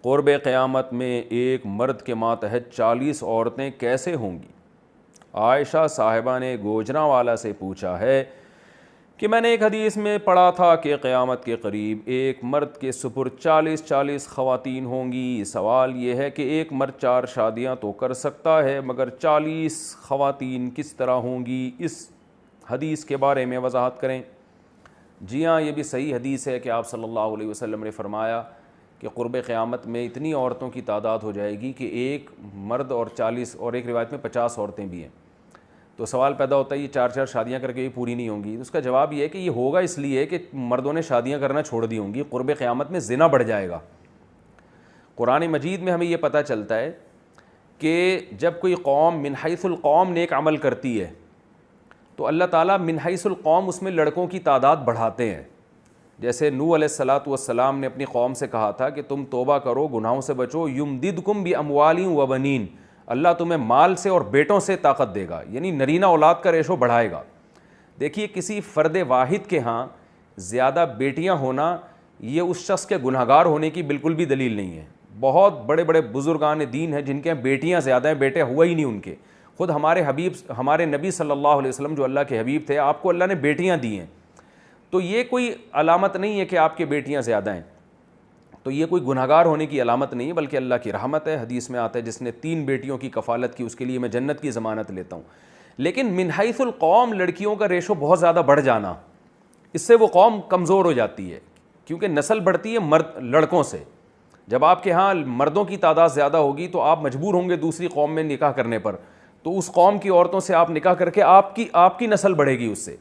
قرب قیامت میں ایک مرد کے ماتحت 40 عورتیں کیسے ہوں گی؟ عائشہ صاحبہ نے گوجرانوالہ سے پوچھا ہے کہ میں نے ایک حدیث میں پڑھا تھا کہ قیامت کے قریب ایک مرد کے سپرد 40 خواتین ہوں گی۔ سوال یہ ہے کہ ایک مرد 4 شادیاں تو کر سکتا ہے، مگر 40 خواتین کس طرح ہوں گی؟ اس حدیث کے بارے میں وضاحت کریں۔ جی ہاں، یہ بھی صحیح حدیث ہے کہ آپ صلی اللہ علیہ وسلم نے فرمایا کہ قرب قیامت میں اتنی عورتوں کی تعداد ہو جائے گی کہ ایک مرد اور 40 اور ایک روایت میں 50 عورتیں بھی ہیں۔ تو سوال پیدا ہوتا ہے یہ 4 شادیاں کر کے بھی پوری نہیں ہوں گی؟ اس کا جواب یہ ہے کہ یہ ہوگا اس لیے کہ مردوں نے شادیاں کرنا چھوڑ دی ہوں گی، قرب قیامت میں زنا بڑھ جائے گا۔ قرآن مجید میں ہمیں یہ پتہ چلتا ہے کہ جب کوئی قوم من حیث القوم نیک عمل کرتی ہے تو اللہ تعالیٰ من حیث القوم اس میں لڑکوں کی تعداد بڑھاتے ہیں۔ جیسے نوح علیہ الصلاۃ والسلام نے اپنی قوم سے کہا تھا کہ تم توبہ کرو، گناہوں سے بچو، یمددکم باموال وبنین، اللہ تمہیں مال سے اور بیٹوں سے طاقت دے گا، یعنی نرینہ اولاد کا ریشو بڑھائے گا۔ دیکھیے کسی فرد واحد کے ہاں زیادہ بیٹیاں ہونا یہ اس شخص کے گنہگار ہونے کی بالکل بھی دلیل نہیں ہے۔ بہت بڑے بڑے بزرگان دین ہیں جن کے بیٹیاں زیادہ ہیں، بیٹے ہوا ہی نہیں ان کے۔ خود ہمارے نبی صلی اللہ علیہ وسلم جو اللہ کے حبیب تھے، آپ کو اللہ نے بیٹیاں دی ہیں، تو یہ کوئی علامت نہیں ہے کہ آپ کے بیٹیاں زیادہ ہیں، تو یہ کوئی گنہگار ہونے کی علامت نہیں ہے، بلکہ اللہ کی رحمت ہے۔ حدیث میں آتا ہے جس نے 3 بیٹیوں کی کفالت کی اس کے لیے میں جنت کی ضمانت لیتا ہوں۔ لیکن من حیث القوم لڑکیوں کا ریشو بہت زیادہ بڑھ جانا، اس سے وہ قوم کمزور ہو جاتی ہے، کیونکہ نسل بڑھتی ہے لڑکوں سے۔ جب آپ کے ہاں مردوں کی تعداد زیادہ ہوگی تو آپ مجبور ہوں گے دوسری قوم میں نکاح کرنے پر، تو اس قوم کی عورتوں سے آپ نکاح کر کے آپ کی نسل بڑھے گی اس سے۔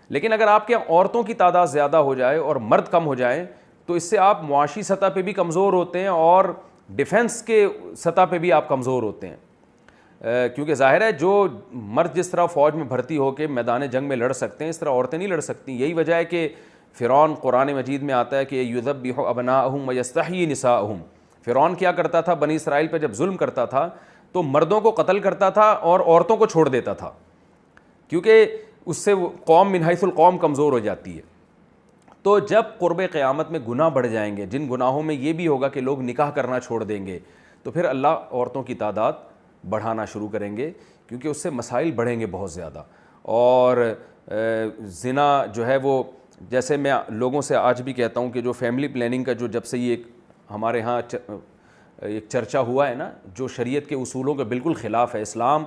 لیکن اگر آپ کے عورتوں کی تعداد زیادہ ہو جائے اور مرد کم ہو جائیں تو اس سے آپ معاشی سطح پہ بھی کمزور ہوتے ہیں اور ڈیفنس کے سطح پہ بھی آپ کمزور ہوتے ہیں، کیونکہ ظاہر ہے جو مرد جس طرح فوج میں بھرتی ہو کے میدان جنگ میں لڑ سکتے ہیں اس طرح عورتیں نہیں لڑ سکتی۔ یہی وجہ ہے کہ فرعون قرآن مجید میں آتا ہے کہ یذبح ابناءہم ویستحیی نساءہم۔ فرعون کیا کرتا تھا؟ بنی اسرائیل پہ جب ظلم کرتا تھا تو مردوں کو قتل کرتا تھا اور عورتوں کو چھوڑ دیتا تھا، کیونکہ اس سے قوم من حیث القوم کمزور ہو جاتی ہے۔ تو جب قرب قیامت میں گناہ بڑھ جائیں گے، جن گناہوں میں یہ بھی ہوگا کہ لوگ نکاح کرنا چھوڑ دیں گے، تو پھر اللہ عورتوں کی تعداد بڑھانا شروع کریں گے، کیونکہ اس سے مسائل بڑھیں گے بہت زیادہ۔ اور زنا جو ہے وہ، جیسے میں لوگوں سے آج بھی کہتا ہوں کہ جو فیملی پلاننگ کا جو جب سے یہ ہمارے ہاں ایک چرچا ہوا ہے نا، جو شریعت کے اصولوں کے بالکل خلاف ہے، اسلام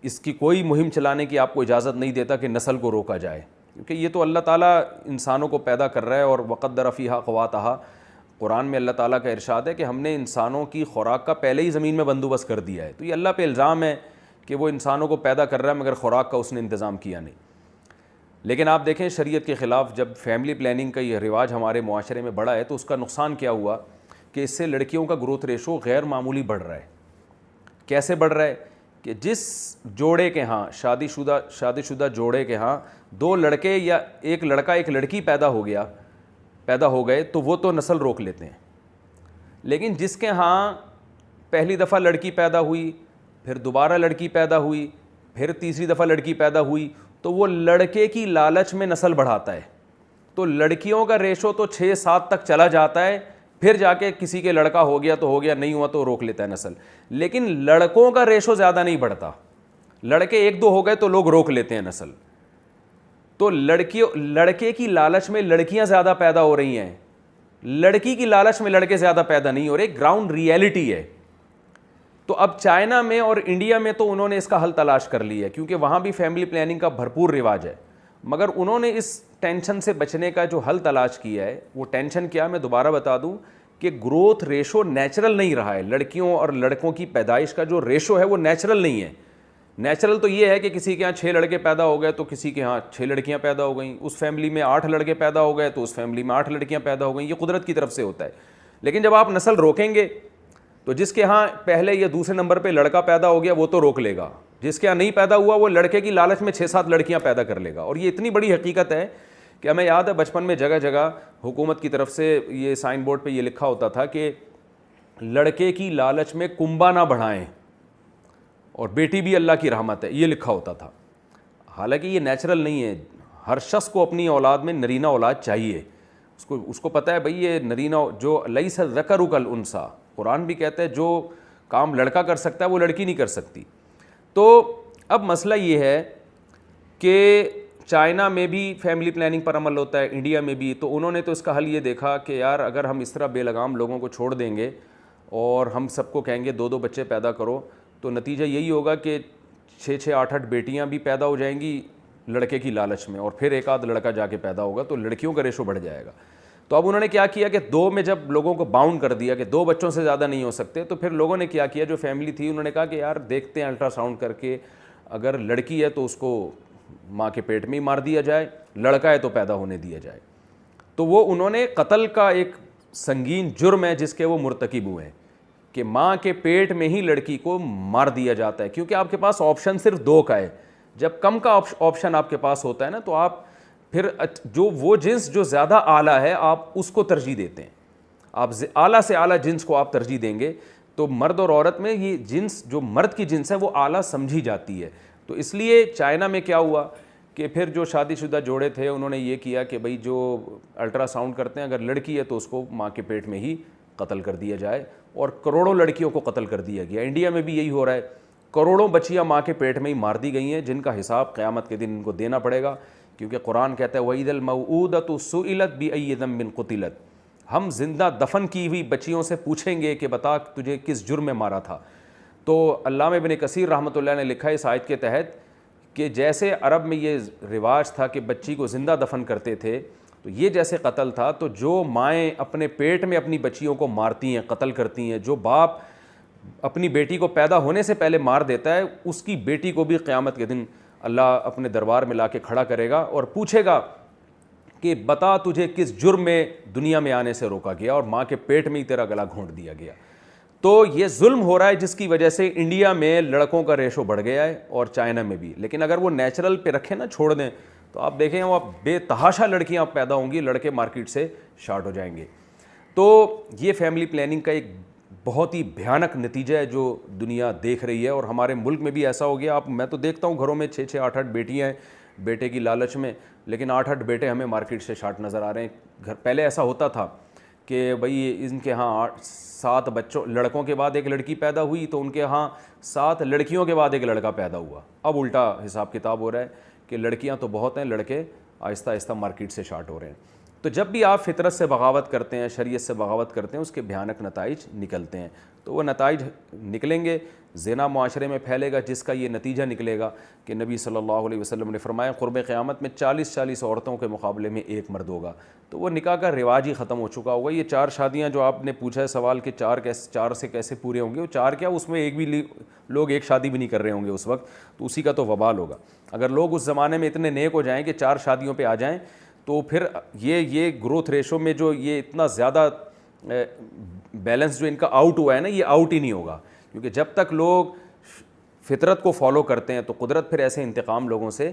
اس کی کوئی مہم چلانے کی آپ کو اجازت نہیں دیتا کہ نسل کو روکا جائے، کیونکہ یہ تو اللہ تعالیٰ انسانوں کو پیدا کر رہا ہے، اور وقدر فیہا قواتہا، قرآن میں اللہ تعالیٰ کا ارشاد ہے کہ ہم نے انسانوں کی خوراک کا پہلے ہی زمین میں بندوبست کر دیا ہے۔ تو یہ اللہ پہ الزام ہے کہ وہ انسانوں کو پیدا کر رہا ہے مگر خوراک کا اس نے انتظام کیا نہیں۔ لیکن آپ دیکھیں شریعت کے خلاف جب فیملی پلاننگ کا یہ رواج ہمارے معاشرے میں بڑھا ہے تو اس کا نقصان کیا ہوا کہ اس سے لڑکیوں کا گروتھ ریشو غیر معمولی بڑھ رہا ہے۔ کیسے بڑھ رہا ہے کہ جس جوڑے کے ہاں شادی شدہ جوڑے کے ہاں 2 لڑکے یا ایک لڑکا ایک لڑکی پیدا ہو گئے تو وہ تو نسل روک لیتے ہیں، لیکن جس کے ہاں پہلی دفعہ لڑکی پیدا ہوئی، پھر دوبارہ لڑکی پیدا ہوئی، پھر تیسری دفعہ لڑکی پیدا ہوئی، تو وہ لڑکے کی لالچ میں نسل بڑھاتا ہے، تو لڑکیوں کا ریشو تو 6-7 تک چلا جاتا ہے، پھر جا کے کسی کے لڑکا ہو گیا تو ہو گیا، نہیں ہوا تو روک لیتا ہے نسل۔ لیکن لڑکوں کا ریشو زیادہ نہیں بڑھتا، لڑکے 1-2 ہو گئے تو لوگ روک لیتے ہیں نسل۔ تو لڑکے کی لالچ میں لڑکیاں زیادہ پیدا ہو رہی ہیں، لڑکی کی لالچ میں لڑکے زیادہ پیدا نہیں ہو رہے، گراؤنڈ ریئلٹی ہے۔ تو اب چائنا میں اور انڈیا میں تو انہوں نے اس کا حل تلاش کر لیا ہے، کیونکہ وہاں بھی فیملی پلاننگ کا بھرپور رواج ہے، مگر انہوں نے اس ٹینشن سے بچنے کا جو حل تلاش کیا ہے، وہ ٹینشن کیا میں دوبارہ بتا دوں کہ گروتھ ریشو نیچرل نہیں رہا ہے۔ لڑکیوں اور لڑکوں کی پیدائش کا جو ریشو ہے وہ نیچرل نہیں ہے۔ نیچرل تو یہ ہے کہ کسی کے ہاں 6 لڑکے پیدا ہو گئے تو کسی کے ہاں 6 لڑکیاں پیدا ہو گئیں، اس فیملی میں 8 لڑکے پیدا ہو گئے تو اس فیملی میں 8 لڑکیاں پیدا ہو گئیں، یہ قدرت کی طرف سے ہوتا ہے۔ لیکن جب آپ نسل روکیں گے تو جس کے ہاں پہلے یا دوسرے نمبر پہ لڑکا پیدا ہو گیا وہ تو روک لے گا، جس کے ہاں نہیں پیدا ہوا وہ لڑکے کی لالچ میں 6-7 لڑکیاں پیدا کر لے گا۔ اور یہ اتنی بڑی حقیقت ہے کہ ہمیں یاد ہے بچپن میں جگہ جگہ حکومت کی طرف سے یہ سائن بورڈ پہ یہ لکھا ہوتا تھا کہ لڑکے کی لالچ میں کنبا نہ بڑھائیں اور بیٹی بھی اللہ کی رحمت ہے، یہ لکھا ہوتا تھا۔ حالانکہ یہ نیچرل نہیں ہے، ہر شخص کو اپنی اولاد میں نرینہ اولاد چاہیے، اس کو پتہ ہے بھئی یہ نرینہ جو لیس الذکر کالانثیٰ، قرآن بھی کہتا ہے جو کام لڑکا کر سکتا ہے وہ لڑکی نہیں کر سکتی. تو اب مسئلہ یہ ہے کہ چائنا میں بھی فیملی پلاننگ پر عمل ہوتا ہے، انڈیا میں بھی. تو انہوں نے تو اس کا حل یہ دیکھا کہ یار اگر ہم اس طرح بے لگام لوگوں کو چھوڑ دیں گے اور ہم سب کو کہیں گے 2 بچے پیدا کرو، تو نتیجہ یہی ہوگا کہ 6 8 بیٹیاں بھی پیدا ہو جائیں گی لڑکے کی لالچ میں، اور پھر ایک آدھ لڑکا جا کے پیدا ہوگا، تو لڑکیوں کا ریشو بڑھ جائے گا. تو اب انہوں نے کیا کیا کہ 2 میں جب لوگوں کو باؤنڈ کر دیا کہ 2 بچوں سے زیادہ نہیں ہو سکتے، تو پھر لوگوں نے کیا کیا، جو فیملی تھی انہوں نے کہا کہ یار دیکھتے ہیں الٹرا ساؤنڈ کر کے، اگر لڑکی ہے تو اس کو ماں کے پیٹ میں ہی مار دیا جائے، لڑکا ہے تو پیدا ہونے دیا جائے. تو وہ انہوں نے قتل کا ایک سنگین جرم ہے جس کے وہ مرتکب ہوئے ہیں کہ ماں کے پیٹ میں ہی لڑکی کو مار دیا جاتا ہے، کیونکہ آپ کے پاس آپشن صرف 2 کا ہے. جب کم کا آپشن آپ کے پاس ہوتا ہے نا، تو آپ پھر جو وہ جنس جو زیادہ اعلیٰ ہے آپ اس کو ترجیح دیتے ہیں. آپ اعلیٰ سے اعلیٰ جنس کو آپ ترجیح دیں گے. تو مرد اور عورت میں یہ جنس جو مرد کی جنس ہے وہ اعلیٰ سمجھی جاتی ہے. تو اس لیے چائنا میں کیا ہوا کہ پھر جو شادی شدہ جوڑے تھے انہوں نے یہ کیا کہ بھئی جو الٹرا ساؤنڈ کرتے ہیں اگر لڑکی ہے تو اس کو ماں کے پیٹ میں ہی قتل کر دیا جائے، اور کروڑوں لڑکیوں کو قتل کر دیا گیا. انڈیا میں بھی یہی ہو رہا ہے، کروڑوں بچیاں ماں کے پیٹ میں ہی مار دی گئی ہیں، جن کا حساب قیامت کے دن ان کو دینا پڑے گا. کیونکہ قرآن کہتا ہے وَإِذَا الْمَوْءُودَةُ سُئِلَتْ بِأَيِّ ذَنبٍ قُتِلَتْ، ہم زندہ دفن کی ہوئی بچیوں سے پوچھیں گے کہ بتا تجھے کس جرم میں مارا تھا. تو علامہ ابن کثیر رحمۃ اللہ نے لکھا ہے اس آیت کے تحت کہ جیسے عرب میں یہ رواج تھا کہ بچی کو زندہ دفن کرتے تھے، تو یہ جیسے قتل تھا، تو جو مائیں اپنے پیٹ میں اپنی بچیوں کو مارتی ہیں، قتل کرتی ہیں، جو باپ اپنی بیٹی کو پیدا ہونے سے پہلے مار دیتا ہے، اس کی بیٹی کو بھی قیامت کے دن اللہ اپنے دربار میں لا کے کھڑا کرے گا اور پوچھے گا کہ بتا تجھے کس جرم میں دنیا میں آنے سے روکا گیا اور ماں کے پیٹ میں ہی تیرا گلا گھونٹ دیا گیا. تو یہ ظلم ہو رہا ہے جس کی وجہ سے انڈیا میں لڑکوں کا ریشو بڑھ گیا ہے اور چائنا میں بھی. لیکن اگر وہ نیچرل پہ رکھیں نا، چھوڑ دیں، تو آپ دیکھیں وہ بے تحاشا لڑکیاں پیدا ہوں گی، لڑکے مارکیٹ سے شارٹ ہو جائیں گے. تو یہ فیملی پلاننگ کا ایک بہت ہی بھیانک نتیجہ ہے جو دنیا دیکھ رہی ہے، اور ہمارے ملک میں بھی ایسا ہو گیا. میں تو دیکھتا ہوں گھروں میں 6 8 بیٹیاں ہیں بیٹے کی لالچ میں، لیکن 8 بیٹے ہمیں مارکیٹ سے شارٹ نظر آ رہے ہیں. پہلے ایسا ہوتا تھا کہ بھئی ان کے ہاں 7 بچوں لڑکوں کے بعد ایک لڑکی پیدا ہوئی، تو ان کے ہاں 7 لڑکیوں کے بعد ایک لڑکا پیدا ہوا. اب الٹا حساب کتاب ہو رہا ہے کہ لڑکیاں تو بہت ہیں، لڑکے آہستہ آہستہ مارکیٹ سے شارٹ ہو رہے ہیں. تو جب بھی آپ فطرت سے بغاوت کرتے ہیں، شریعت سے بغاوت کرتے ہیں، اس کے بھیانک نتائج نکلتے ہیں. تو وہ نتائج نکلیں گے، زنا معاشرے میں پھیلے گا جس کا یہ نتیجہ نکلے گا کہ نبی صلی اللہ علیہ وسلم نے فرمایا قرب قیامت میں 40 عورتوں کے مقابلے میں 1 مرد ہوگا. تو وہ نکاح کا رواج ہی ختم ہو چکا ہوگا. یہ 4 شادیاں جو آپ نے پوچھا ہے سوال کہ 4 سے کیسے پورے ہوں گے، وہ 4 کیا، اس میں ایک بھی لوگ ایک شادی بھی نہیں کر رہے ہوں گے اس وقت، تو اسی کا تو وبال ہوگا. اگر لوگ اس زمانے میں اتنے نیک ہو جائیں کہ 4 شادیوں پہ آ جائیں، تو پھر یہ گروتھ ریشو میں جو یہ اتنا زیادہ بیلنس جو ان کا آؤٹ ہوا ہے نا، یہ آؤٹ ہی نہیں ہوگا. کیونکہ جب تک لوگ فطرت کو فالو کرتے ہیں تو قدرت پھر ایسے انتقام لوگوں سے